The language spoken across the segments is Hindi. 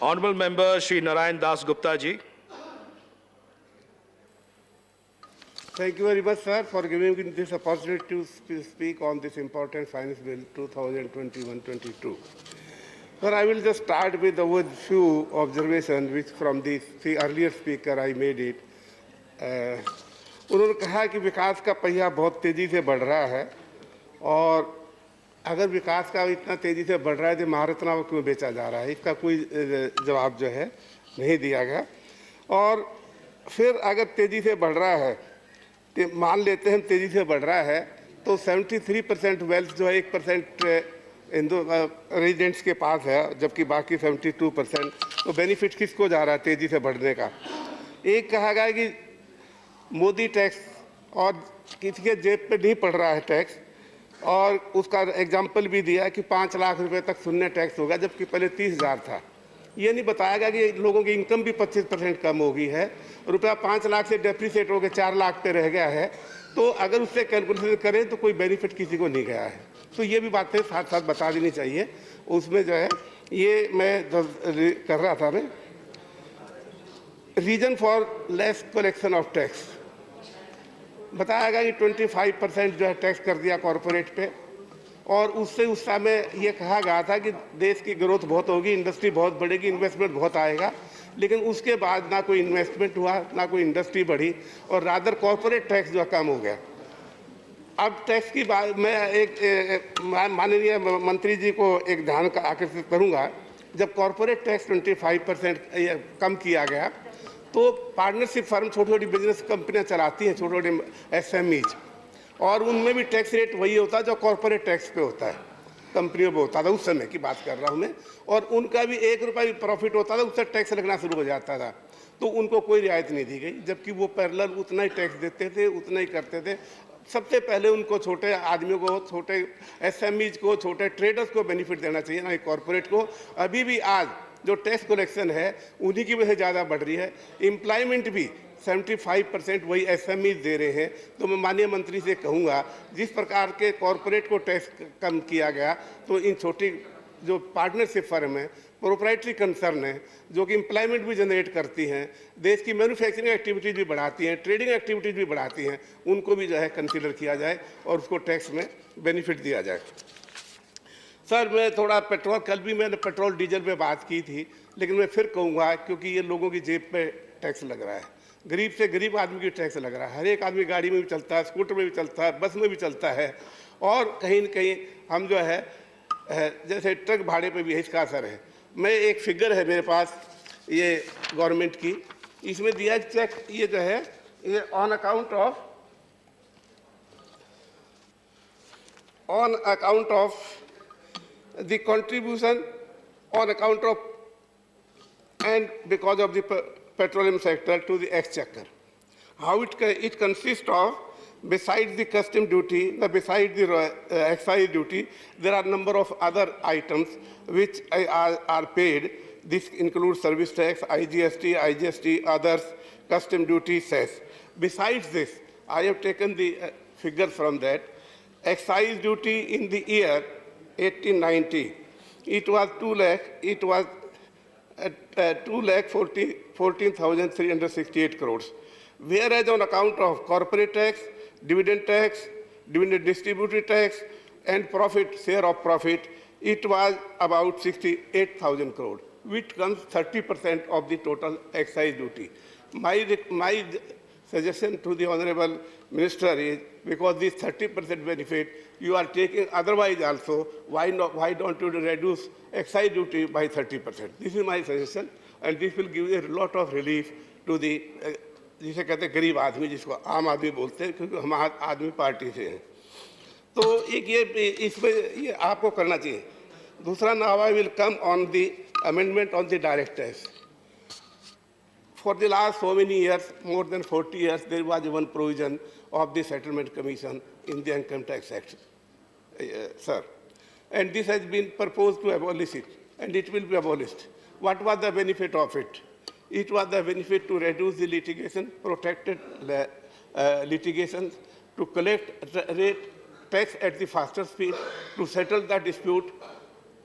Honorable Member Shri Narayan Das Gupta ji. Thank you very much, sir, for giving me this opportunity to speak on this important Finance Bill 2021-22. Sir, I will just start with a few observations which from the earlier speaker I made it. उन्होंने कहा कि विकास का पहिया बहुत तेज़ी से बढ़ रहा है और अगर विकास का इतना तेज़ी से बढ़ रहा है तो महारत्ना क्यों बेचा जा रहा है, इसका कोई जवाब जो है नहीं दिया गया। और फिर अगर तेज़ी से बढ़ रहा है तो मान लेते हैं तेज़ी से बढ़ रहा है तो 73% वेल्थ जो है 1% रेजिडेंट्स के पास है, जबकि बाकी 72%। तो बेनिफिट किसको जा रहा है तेज़ी से बढ़ने का? एक कहा गया कि मोदी टैक्स और किसी के जेब पे नहीं पड़ रहा है टैक्स, और उसका एग्जाम्पल भी दिया कि 5 लाख रुपए तक शून्य टैक्स होगा, जबकि पहले 30,000 था। ये नहीं बताया गया कि लोगों की इनकम भी 25% कम हो गई है, रुपया 5 लाख से डेप्रिसिएट हो गया 4 लाख पे रह गया है। तो अगर उससे कैलकुलेशन करें तो कोई बेनिफिट किसी को नहीं गया है। तो ये भी बातें साथ साथ बता देनी चाहिए। उसमें जो है ये मैं कर रहा था, मैं reason for less collection of tax बताया गया कि 25% जो है टैक्स कर दिया कॉरपोरेट पे, और उससे उस समय ये कहा गया था कि देश की ग्रोथ बहुत होगी, इंडस्ट्री बहुत बढ़ेगी, इन्वेस्टमेंट बहुत आएगा। लेकिन उसके बाद ना कोई इन्वेस्टमेंट हुआ, ना कोई इंडस्ट्री बढ़ी, और रादर कॉरपोरेट टैक्स जो कम हो गया। अब टैक्स की बात मैं एक माननीय मंत्री जी को एक ध्यान का आकर्षित करूँगा। जब कॉरपोरेट टैक्स 25% कम किया गया तो पार्टनरशिप फर्म छोटी छोटी बिजनेस कंपनियां चलाती हैं, छोटे छोटे SMEs, और उनमें भी टैक्स रेट वही होता है जो कॉरपोरेट टैक्स पे होता है, कंपनियों पे होता था। उस समय की बात कर रहा हूँ मैं। और उनका भी 1 रुपया भी प्रॉफिट होता था उससे टैक्स लगना शुरू हो जाता था, तो उनको कोई रियायत नहीं दी गई, जबकि वो पैरेलल उतना ही टैक्स देते थे, उतना ही करते थे। सबसे पहले उनको छोटे आदमियों को, छोटे SMEs को, छोटे ट्रेडर्स को बेनिफिट देना चाहिए, ना कॉरपोरेट को। अभी भी आज जो टैक्स कलेक्शन है उन्हीं की वजह से ज़्यादा बढ़ रही है। एम्प्लॉयमेंट भी 75% वही SMEs दे रहे हैं। तो मैं माननीय मंत्री से कहूँगा, जिस प्रकार के कॉरपोरेट को टैक्स कम किया गया, तो इन छोटी जो पार्टनरशिप फर्म है, प्रोप्राइटरी कंसर्न है, जो कि एम्प्लॉयमेंट भी जनरेट करती हैं, देश की मैन्युफैक्चरिंग एक्टिविटीज़ भी बढ़ाती हैं, ट्रेडिंग एक्टिविटीज़ भी बढ़ाती हैं, उनको भी जो है कंसिडर किया जाए और उसको टैक्स में बेनिफिट दिया जाए। सर, मैं थोड़ा पेट्रोल, कल भी मैंने पेट्रोल डीजल पे बात की थी, लेकिन मैं फिर कहूँगा क्योंकि ये लोगों की जेब पे टैक्स लग रहा है, गरीब से गरीब आदमी की टैक्स लग रहा है। हर एक आदमी गाड़ी में भी चलता है, स्कूटर में भी चलता है, बस में भी चलता है, और कहीं न कहीं हम जो है जैसे ट्रक भाड़े पे भी इसका असर है। मैं एक फिगर है मेरे पास ये गवर्नमेंट की, इसमें दिया चेक, ये जो है ये on account of the contribution on account of and because of the petroleum sector to the exchequer. How it consists of, besides the custom duty, besides the excise duty, there are a number of other items which are paid. This includes service tax, IGST, others, custom duty, cess. Besides this, I have taken the figures from that. Excise duty in the year 1890, it was 2,14,368 crores. Whereas on account of corporate tax, dividend distributive tax, and profit, share of profit, it was about 68,000 crores, which comes 30% of the total excise duty. My suggestion to the Honorable Minister is, because this 30% benefit you are taking otherwise also, why don't you reduce excise duty by 30%? This is my suggestion, and this will give a lot of relief to the जिसे कहते हैं गरीब आदमी, जिसको आम आदमी बोलते हैं, क्योंकि हम आदमी पार्टी से हैं। तो एक ये इसमें ये आपको करना चाहिए। दूसरा, now I will come on the amendment on the direct tax. For the last so many years, more than 40 years, there was one provision of the Settlement Commission in the Income Tax Act, sir. And this has been proposed to abolish it, and it will be abolished. What was the benefit of it? It was the benefit to reduce the litigation, protected litigation, to collect rate tax at the faster speed, to settle the dispute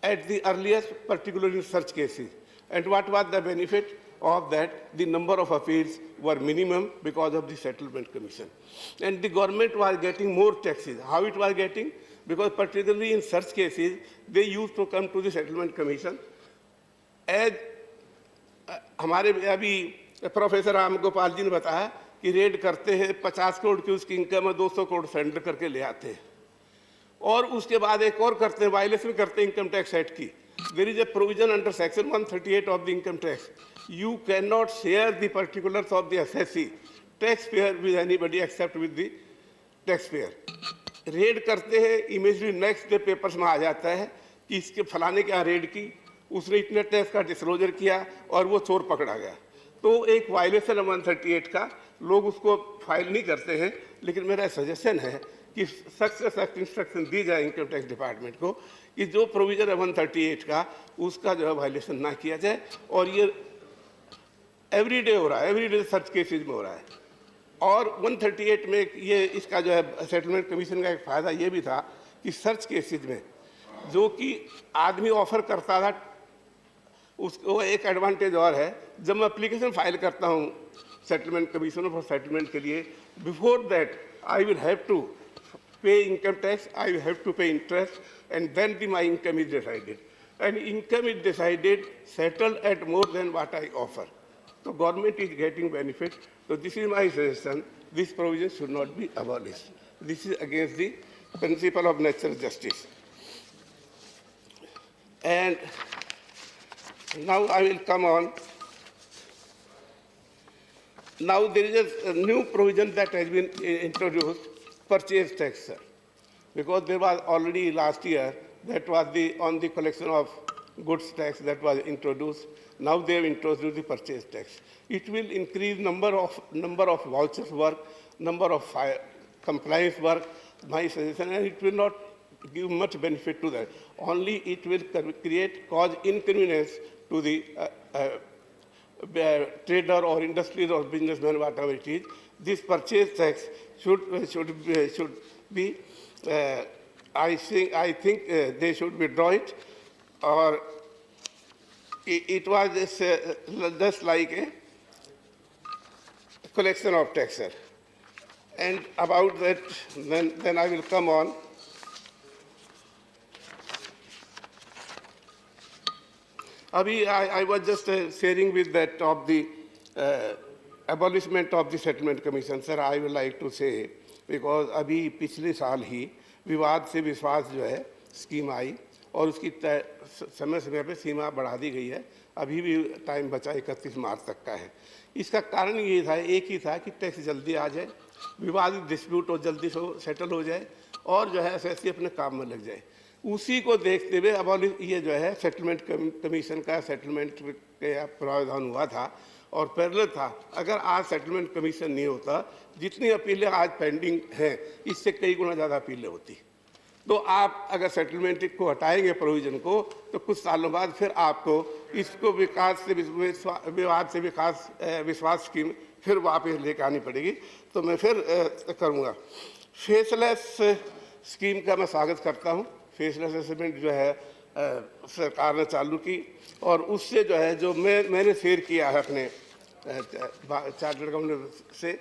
at the earliest, particularly in such cases. And what was the benefit of that? The number of appeals were minimum because of the settlement commission. And the government was getting more taxes. How it was getting? Because particularly in such cases, they used to come to the settlement commission as हमारे अभी प्रोफेसर राम गोपाल जी ने बताया कि रेड करते हैं 50 करोड़ की उसकी इनकम है 200 करोड़ सरेंडर करके ले आते हैं और उसके बाद एक और करते हैं वायलेशन करते हैं इनकम टैक्स एक्ट की there is a provision under section 138 of the income tax you can not share the particulars of the SSC tax payer with anybody except with the tax payer raid करते हैं इमीडिएटली नेक्स्ट डे पेपर्स में आ जाता है कि इसके फलाने के यहाँ रेड की उसने इतने टैक्स का डिस्क्लोजर किया और वो चोर पकड़ा गया तो एक वायलेशन 138 का लोग उसको फाइल नहीं करते हैं लेकिन मेरा सजेशन है कि सख्त से सख्त इंस्ट्रक्शन दी जाए इनकम टैक्स डिपार्टमेंट को कि जो प्रोविजन है 138 का उसका जो है वायलेशन ना किया जाए और ये एवरीडे हो रहा है एवरीडे सर्च केसेज में हो रहा है और 138 में ये इसका जो है सेटलमेंट कमीशन का एक फ़ायदा ये भी था कि सर्च केसेज में जो कि आदमी ऑफर करता था उसको एक एडवांटेज और है जब मैं एप्लीकेशन फाइल करता हूँ सेटलमेंट कमीशन फॉर सेटलमेंट के लिए before that I will have to pay income tax I will have to pay interest and then the my income is decided and income is decided settle at more than what I offer तो गवर्नमेंट इज गेटिंग बेनिफिट तो this is my suggestion this provision should not be abolished this is against the principle of natural justice and now I will come on. Now there is a new provision that has been introduced, purchase tax, sir. Because there was already last year that was on the collection of goods tax that was introduced. Now they have introduced the purchase tax. It will increase number of vouchers work, number of compliance work. My suggestion, and it will not give much benefit to that. Only it will cause inconvenience to the trader or industry or businessman, whatever it is. This purchase tax should be I think they should withdraw it, or it was just like a collection of tax, sir. And about that, then I will come on. Abhi, I was just sharing with that of the abolishment of the settlement commission, sir. I would like to say because अभी पिछले साल ही विवाद से विश्वास जो है स्कीम आई और उसकी समय समय पे सीमा बढ़ा दी गई है अभी भी टाइम बचा 31 मार्च तक का है इसका कारण ये था एक ही था कि टैक्स जल्दी आ जाए विवादित डिस्प्यूट और जल्दी सेटल हो जाए और जो है एसएससी अपने काम में लग जाए उसी को देखते हुए अब ये जो है सेटलमेंट कमीशन का सेटलमेंट का प्रावधान हुआ था और पैरेलल था अगर आज सेटलमेंट कमीशन नहीं होता जितनी अपीलें आज पेंडिंग हैं इससे कई गुना ज़्यादा अपीलें होती तो आप अगर सेटलमेंट को हटाएंगे प्रोविज़न को तो कुछ सालों बाद फिर आपको इसको विकास से विवाद से विश्वास स्कीम फिर वापस लेकर आनी पड़ेगी तो मैं फिर करूँगा फेसलेस स्कीम का मैं स्वागत करता हूँ फेसलेस असेसमेंट जो है सरकार ने चालू की और उससे जो है जो मैंने शेयर किया है अपने चार्टर्ड अकाउंटेंट से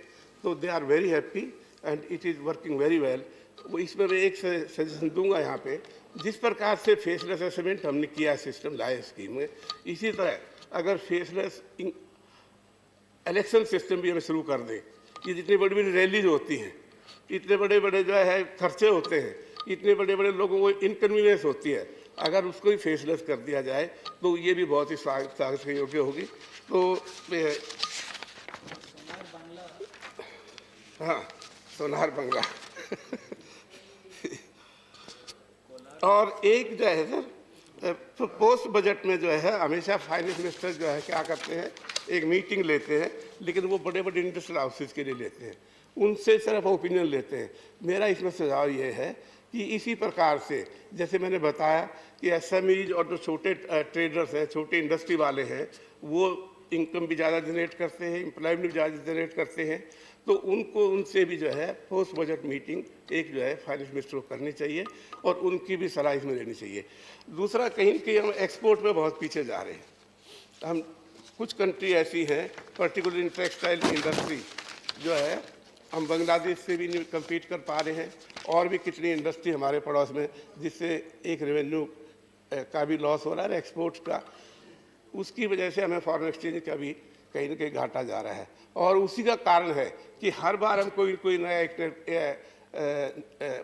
तो they are very happy and it is working very well वो इसमें मैं एक सजेशन दूंगा यहाँ पे जिस प्रकार से फेसलेस असेसमेंट हमने किया सिस्टम लाया स्कीम में इसी तरह अगर फेसलेस इलेक्शन सिस्टम भी हमें शुरू कर दें ये जितनी बड़ी बड़ी रैलीज होती हैं इतने बड़े बड़े जो है खर्चे होते हैं इतने बड़े बड़े लोगों को इनकन्वीनियंस होती है अगर उसको ही फेसलेस कर दिया जाए तो ये भी बहुत ही स्वागत के योग्य होगी तो हाँ सोनार बंगला और एक जो है सर पोस्ट बजट में जो है हमेशा फाइनेंस मिनिस्टर जो है क्या करते हैं एक मीटिंग लेते हैं लेकिन वो बड़े बड़े इंडस्ट्रियल हाउसेस के लिए लेते हैं उनसे सिर्फ ओपिनियन लेते हैं मेरा इसमें सुझाव ये है कि इसी प्रकार से जैसे मैंने बताया कि एसएमईज और जो छोटे ट्रेडर्स हैं छोटे इंडस्ट्री वाले हैं वो इनकम भी ज़्यादा जनरेट करते हैं एम्प्लॉयमेंट भी ज़्यादा जनरेट करते हैं तो उनको उनसे भी जो है पोस्ट बजट मीटिंग एक जो है फाइनेंस मिनिस्टर को करनी चाहिए और उनकी भी सलाह इसमें लेनी चाहिए दूसरा कहीं हम एक्सपोर्ट में बहुत पीछे जा रहे हैं हम कुछ कंट्री ऐसी हैं, पर्टिकुलरली इन टेक्सटाइल इंडस्ट्री जो है, हम बांग्लादेश से भी नहीं कम्पीट कर पा रहे हैं, और भी कितनी इंडस्ट्री हमारे पड़ोस में जिससे एक रेवेन्यू का भी लॉस हो रहा है, एक्सपोर्ट्स का, उसकी वजह से हमें फॉरेन एक्सचेंज का भी कहीं ना कहीं घाटा जा रहा है। और उसी का कारण है कि हर बार हम कोई नया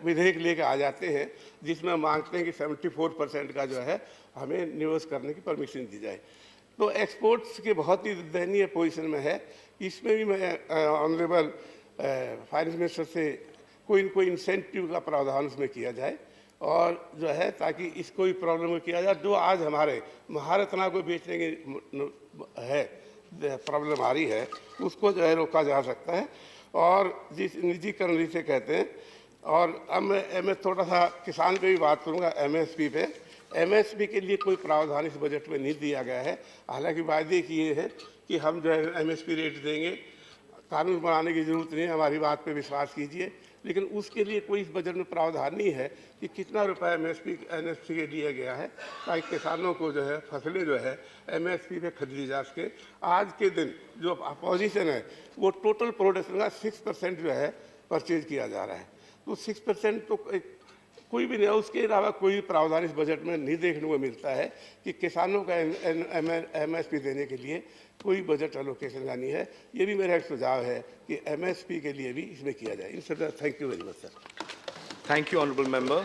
विधेयक लेकर आ जाते हैं जिसमें मांगते हैं कि 74% का जो है हमें निवेश करने की परमिशन दी जाए। तो एक्सपोर्ट्स के बहुत ही दयनीय पोजीशन में है। इसमें भी मैं ऑनरेबल फाइनेंस मिनिस्टर से कोई इंसेंटिव का प्रावधान उसमें किया जाए, और जो है ताकि इसको भी प्रॉब्लम किया जाए। जो आज हमारे महारत्ना को बेचने की है प्रॉब्लम आ रही है, उसको जो है रोका जा सकता है। और जिस निजीकरण जिसे कहते हैं, और अब मैं थोड़ा सा किसान पे भी बात करूँगा, एमएसपी पे। एमएसपी के लिए कोई प्रावधान इस बजट में नहीं दिया गया है। हालांकि वायदे किए हैं कि हम जो है एमएसपी रेट देंगे, कानून बनाने की जरूरत नहीं है, हमारी बात पे विश्वास कीजिए। लेकिन उसके लिए कोई इस बजट में प्रावधान नहीं है कि कितना रुपया एमएसपी के दिया गया है ताकि किसानों को जो है फसलें जो है एमएसपी पे खरीदी जा सके। आज के दिन जो अपोजिशन है वो टोटल प्रोडक्शन का 6% जो है परचेज किया जा रहा है। तो 6% तो कोई भी नहीं है। उसके अलावा कोई प्रावधान इस बजट में नहीं देखने को मिलता है कि किसानों का एमएसपी देने के लिए कोई बजट एलोकेशन लानी है। ये भी मेरा एक सुझाव है कि एमएसपी के लिए भी इसमें किया जाए। इन सब thank you very much sir. Thank you, honorable member.